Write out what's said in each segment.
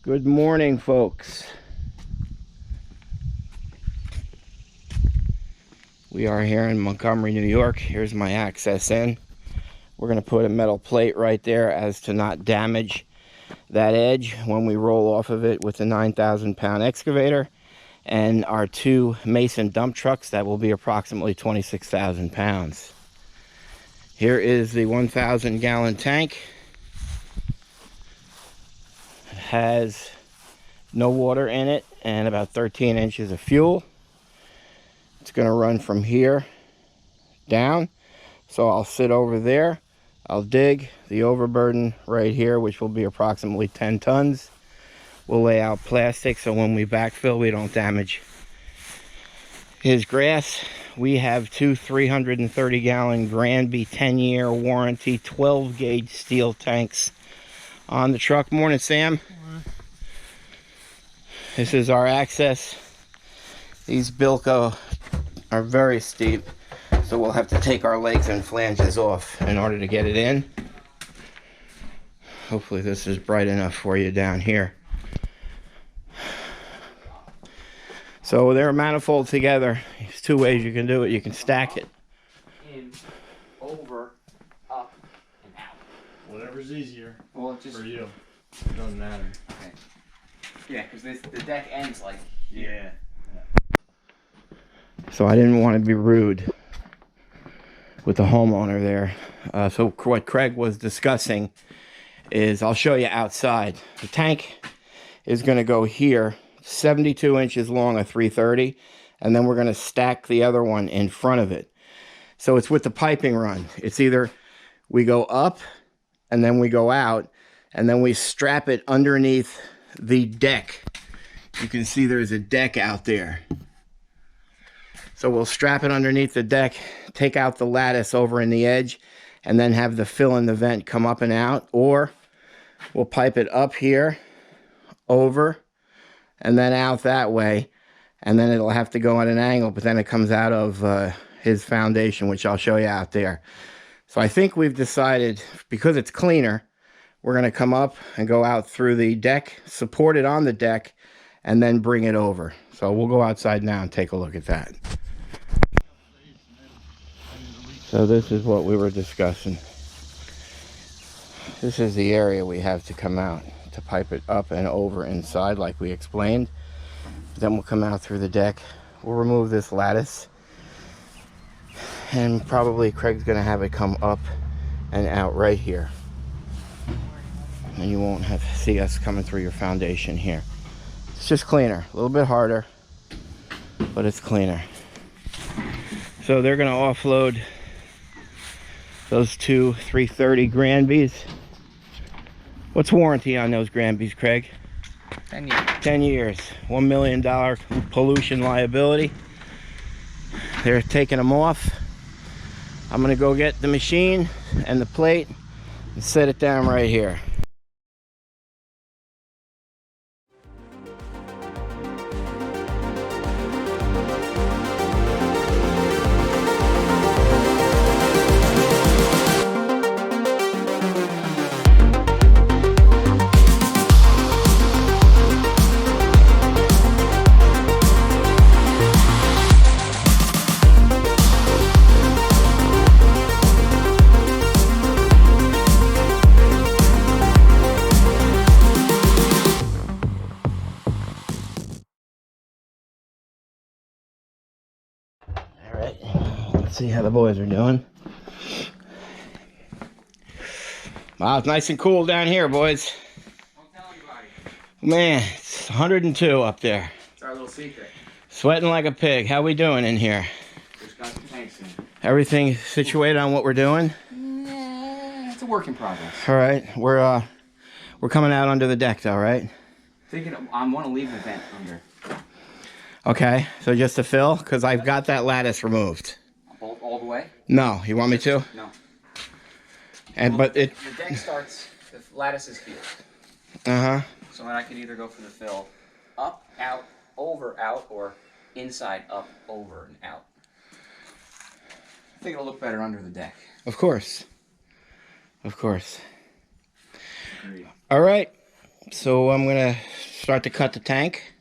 Good morning, folks. We are here in Montgomery, New York. Here's my access in. We're going to put a metal plate right there as to not damage that edge when we roll off of it with the 9,000-pound excavator and our two Mason dump trucks that will be approximately 26,000 pounds. Here is the 1,000-gallon tank. It has no water in it and about 13 inches of fuel. It's going to run from here down. So I'll sit over there. I'll dig the overburden right here, which will be approximately 10 tons. We'll lay out plastic so when we backfill, we don't damage his grass. We have two 330-gallon Granby 10-year warranty 12-gauge steel tanks on the truck. Morning, Sam. This is our access. These Bilko are very steep, so we'll have to take our legs and flanges off in order to get it in. Hopefully this is bright enough for you down here. So they're manifold together. There's two ways you can do it. You can stack it in, over, up, and out. Whatever's easier Well, just for you. It doesn't matter. Okay. Yeah, because the deck ends like Yeah. So I didn't want to be rude with the homeowner there. So what Craig was discussing is, I'll show you outside. The tank is going to go here, 72 inches long, a 330, and then we're going to stack the other one in front of it. So it's with the piping run. It's either we go up and then we go out and then we strap it underneath the deck. You can see there's a deck out there. So we'll strap it underneath the deck, take out the lattice over in the edge, and then have the fill in the vent come up and out. Or we'll pipe it up here, over, and then out that way. And then it'll have to go at an angle, but then it comes out of his foundation, which I'll show you out there. So I think we've decided, because it's cleaner, we're going to come up and go out through the deck, support it on the deck, and then bring it over. So we'll go outside now and take a look at that. So this is what we were discussing. This is the area we have to come out to pipe it up and over inside like we explained. Then we'll come out through the deck. We'll remove this lattice. And probably Craig's going to have it come up and out right here. And you won't have to see us coming through your foundation here. It's just cleaner. A little bit harder, but it's cleaner. So they're going to offload those two 330 Granbys. What's warranty on those Granbys, Craig? 10 years. 10 years. $1 million pollution liability. They're taking them off. I'm going to go get the machine and the plate and set it down right here. Let's see how the boys are doing. Wow, it's nice and cool down here, boys. Don't tell anybody. Man, it's 102 up there. It's our little secret. Sweating like a pig. How we doing in here? Just got the tanks in. Everything situated on what we're doing? It's a work in progress. All right, we're coming out under the deck though, right? Thinking I want to leave the vent under. Okay, so just to fill, because I've got that lattice removed. All the way? No, you want me to? No. And Well, but it. The deck starts. The lattice is here. So then I can either go for the fill, up, out, over, out, or inside, up, over, and out. I think it'll look better under the deck. Of course. Of course. Agreed. All right. So I'm going to start to cut the tank.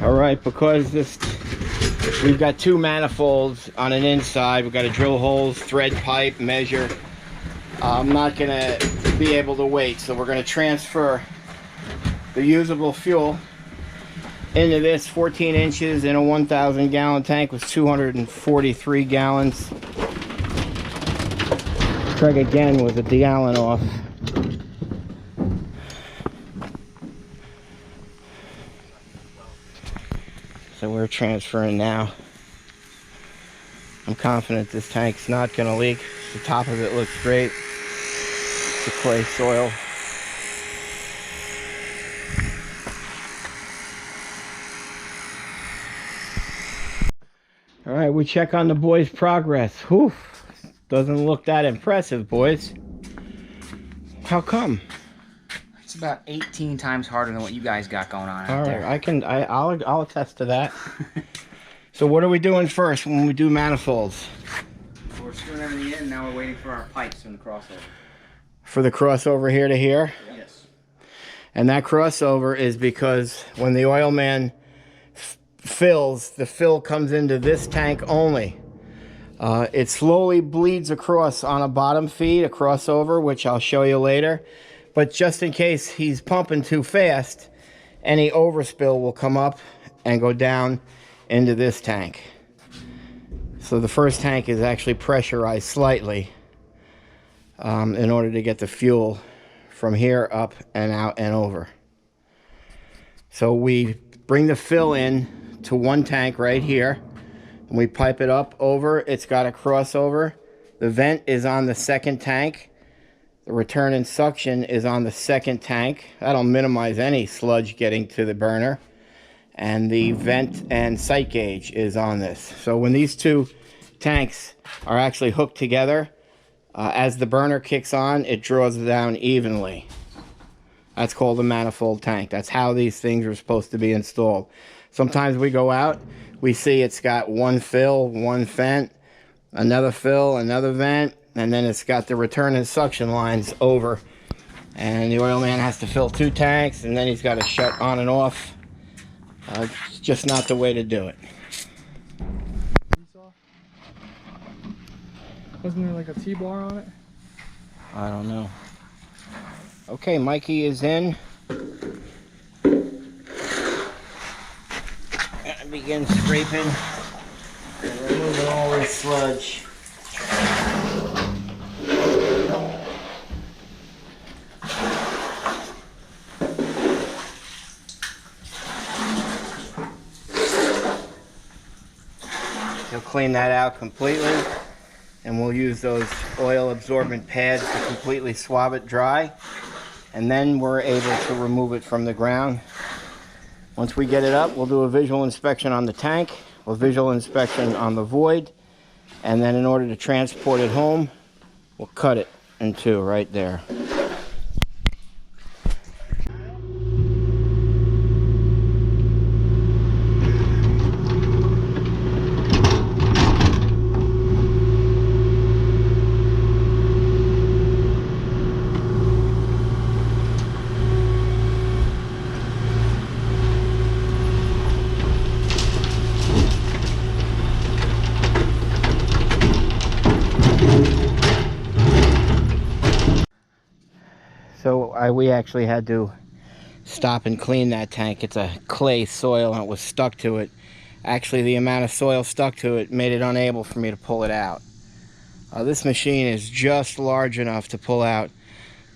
All right, because we've got two manifolds on an inside. We've got to drill holes, thread pipe, measure. I'm not gonna be able to wait, so we're gonna transfer the usable fuel into this 14 inches in a 1,000 gallon tank with 243 gallons. Craig again with the gallon off. So we're transferring now. I'm confident this tank's not going to leak. The top of it looks great. The clay soil. All right, we check on the boys' progress. Whew, doesn't look that impressive, boys. How come? It's about 18 times harder than what you guys got going on out there. I'll attest to that. So what are we doing first when we do manifolds? We're screwing everything in, now we're waiting for our pipes from the crossover. For the crossover here to here? Yes. And that crossover is because when the oil man fills, the fill comes into this tank only. It slowly bleeds across on a bottom feed, a crossover, which I'll show you later. But just in case he's pumping too fast, any overspill will come up and go down into this tank. So the first tank is actually pressurized slightly in order to get the fuel from here up and out and over. So we bring the fill in to one tank right here, and we pipe it up over. It's got a crossover. The vent is on the second tank. The return and suction is on the second tank. That'll minimize any sludge getting to the burner. And the vent and sight gauge is on this. So when these two tanks are actually hooked together, as the burner kicks on, it draws down evenly. That's called a manifold tank. That's how these things are supposed to be installed. Sometimes we go out, we see it's got one fill, one vent, another fill, another vent, and then it's got the return and suction lines over. And the oil man has to fill two tanks, and then he's got to shut on and off. It's just not the way to do it. Wasn't there like a T-bar on it? I don't know. Okay, Mikey is in. Gonna begin scraping and removing all this sludge. He'll clean that out completely, and we'll use those oil absorbent pads to completely swab it dry, and then we're able to remove it from the ground. Once we get it up, we'll do a visual inspection on the tank, a visual inspection on the void, and then in order to transport it home, we'll cut it in two right there. So we actually had to stop and clean that tank. It's a clay soil and it was stuck to it. Actually, the amount of soil stuck to it made it unable for me to pull it out. This machine is just large enough to pull out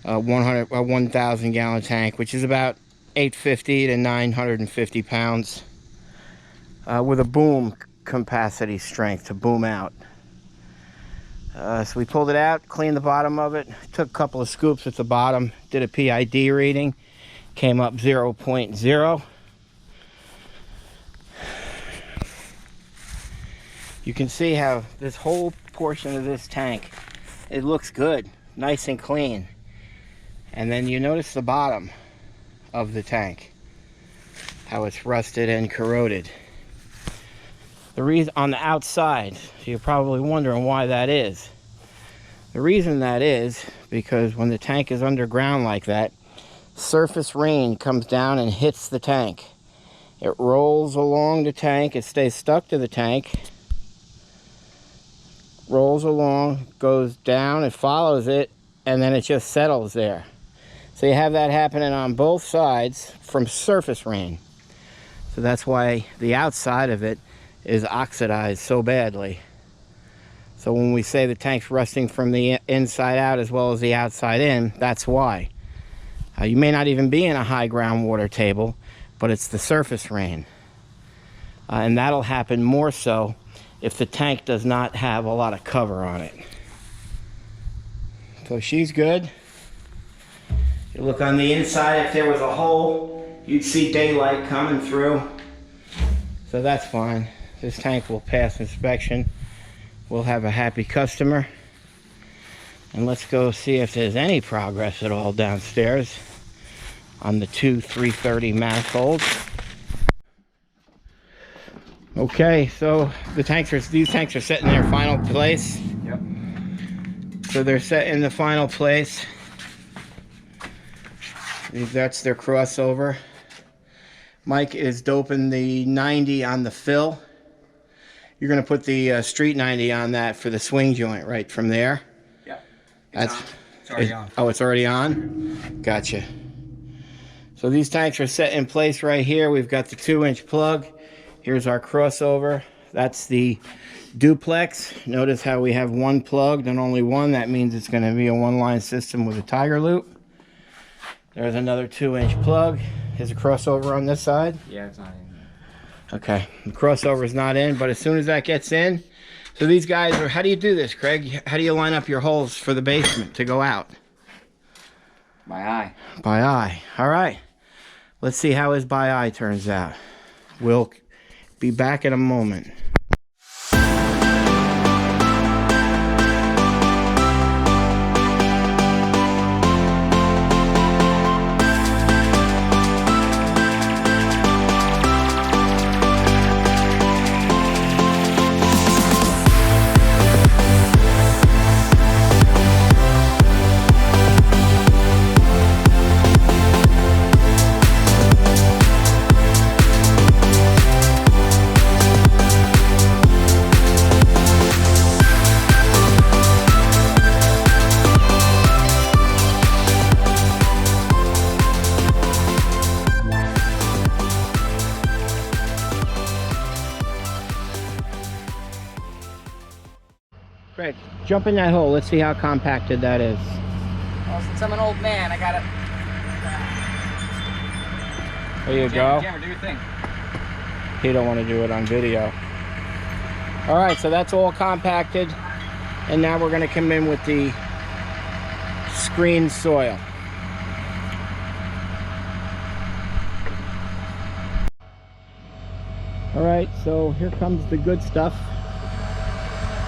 a 1,000 gallon tank, which is about 850 to 950 pounds, with a boom capacity strength to boom out. So we pulled it out, cleaned the bottom of it, took a couple of scoops at the bottom, did a PID reading, came up 0.0. You can see how this whole portion of this tank, it looks good, nice and clean. And then you notice the bottom of the tank, how it's rusted and corroded. The reason on the outside, so you're probably wondering why that is. The reason that is because when the tank is underground like that, surface rain comes down and hits the tank. It rolls along the tank, it stays stuck to the tank, rolls along, goes down, it follows it, and then it just settles there. So you have that happening on both sides from surface rain. So that's why the outside of it is oxidized so badly. So when we say the tank's rusting from the inside out as well as the outside in, that's why. You may not even be in a high groundwater table, but it's the surface rain. And that'll happen more so if the tank does not have a lot of cover on it. So she's good. You look on the inside, if there was a hole, you'd see daylight coming through. So that's fine. This tank will pass inspection. We'll have a happy customer. And let's go see if there's any progress at all downstairs on the two 330 manifolds. Okay, so these tanks are set in their final place. Yep. So they're set in the final place. That's their crossover. Mike is doping the 90 on the fill. You're going to put the street 90 on that for the swing joint right from there. Yeah. It's already on. Oh, it's already on? Gotcha. So these tanks are set in place right here. We've got the 2-inch plug. Here's our crossover. That's the duplex. Notice how we have one plugged and only one. That means it's going to be a one-line system with a tiger loop. There's another 2-inch plug. There's a crossover on this side. Yeah, it's not in. Okay, the crossover is not in, but as soon as that gets in, so these guys are, how do you do this, Craig? How do you line up your holes for the basement to go out? By eye. By eye. All right. Let's see how his by eye turns out. We'll be back in a moment. Craig, jump in that hole. Let's see how compacted that is. Well, since I'm an old man, I gotta... There you go. Jammer, do your thing. He don't want to do it on video. All right, so that's all compacted. And now we're going to come in with the screened soil. All right, so here comes the good stuff.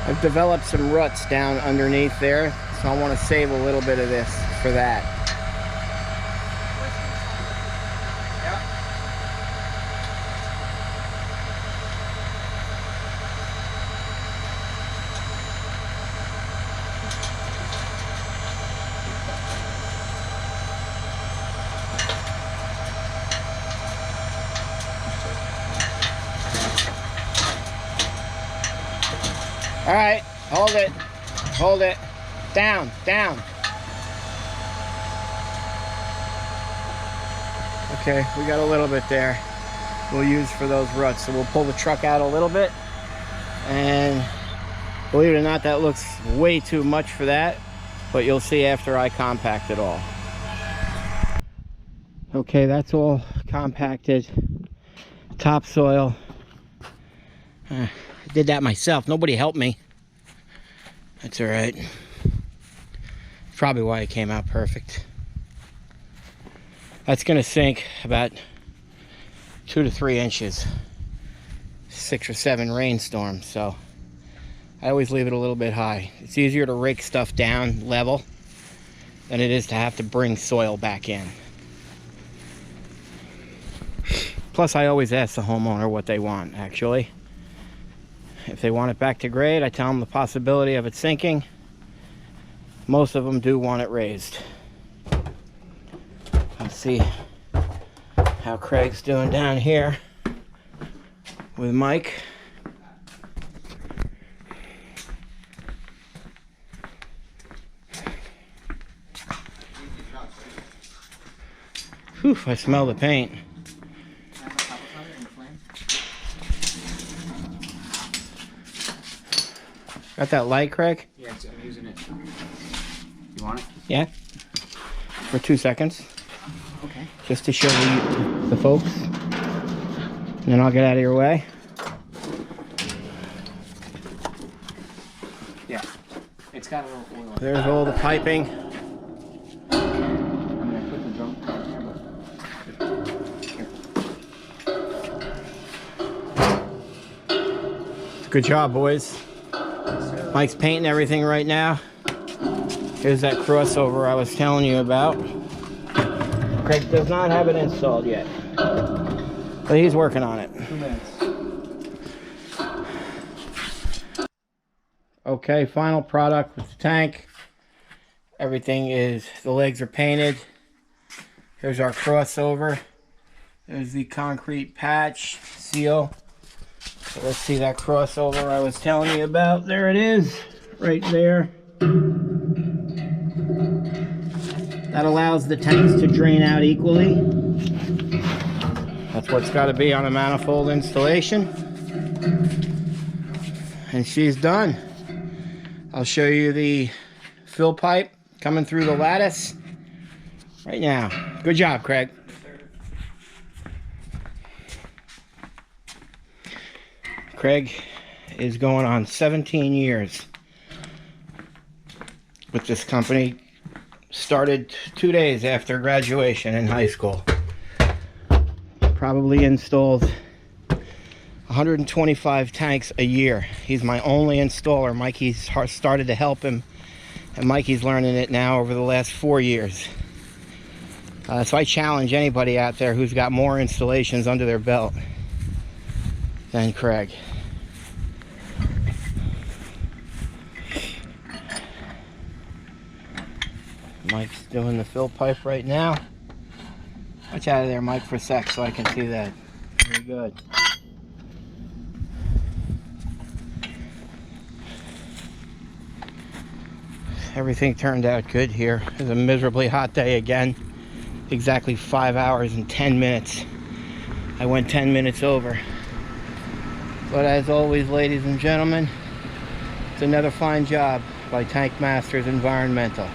I've developed some ruts down underneath there, so I want to save a little bit of this for that. All right, hold it, down. Okay, we got a little bit there we'll use for those ruts. So we'll pull the truck out a little bit, and believe it or not, that looks way too much for that, but you'll see after I compact it all. Okay, that's all compacted. Topsoil. I did that myself. Nobody helped me. That's all right. Probably why it came out perfect. That's going to sink about 2 to 3 inches. 6 or 7 rainstorms, so I always leave it a little bit high. It's easier to rake stuff down level than it is to have to bring soil back in. Plus, I always ask the homeowner what they want, actually. If they want it back to grade, I tell them the possibility of it sinking. most of them do want it raised. Let's see how Craig's doing down here with Mike. Whew, I smell the paint. Got that light, Craig? Yeah, I'm using it. You want it? Yeah. For 2 seconds. Okay. Just to show the folks. And then I'll get out of your way. Yeah. It's got a little oil in it. There's all the piping. I'm gonna put the drum down here, but Good job, boys. Mike's painting everything right now. Here's that crossover I was telling you about. Craig does not have it installed yet, but he's working on it. 2 minutes. Okay, final product with the tank. Everything is, the legs are painted. Here's our crossover. There's the concrete patch seal. So let's see that crossover I was telling you about. There it is, right there. That allows the tanks to drain out equally. That's what's got to be on a manifold installation. And she's done. I'll show you the fill pipe coming through the lattice right now. Good job, Craig. Craig is going on 17 years with this company. Started 2 days after graduation in high school. Probably installed 125 tanks a year. He's my only installer. Mikey's started to help him, and Mikey's learning it now over the last 4 years. So I challenge anybody out there who's got more installations under their belt than Craig. Mike's doing the fill pipe right now. Watch out of there, Mike, for a sec so I can see that. Very good. Everything turned out good here. It was a miserably hot day again. Exactly 5 hours and 10 minutes. I went 10 minutes over. But as always, ladies and gentlemen, it's another fine job by Tank Masters Environmental.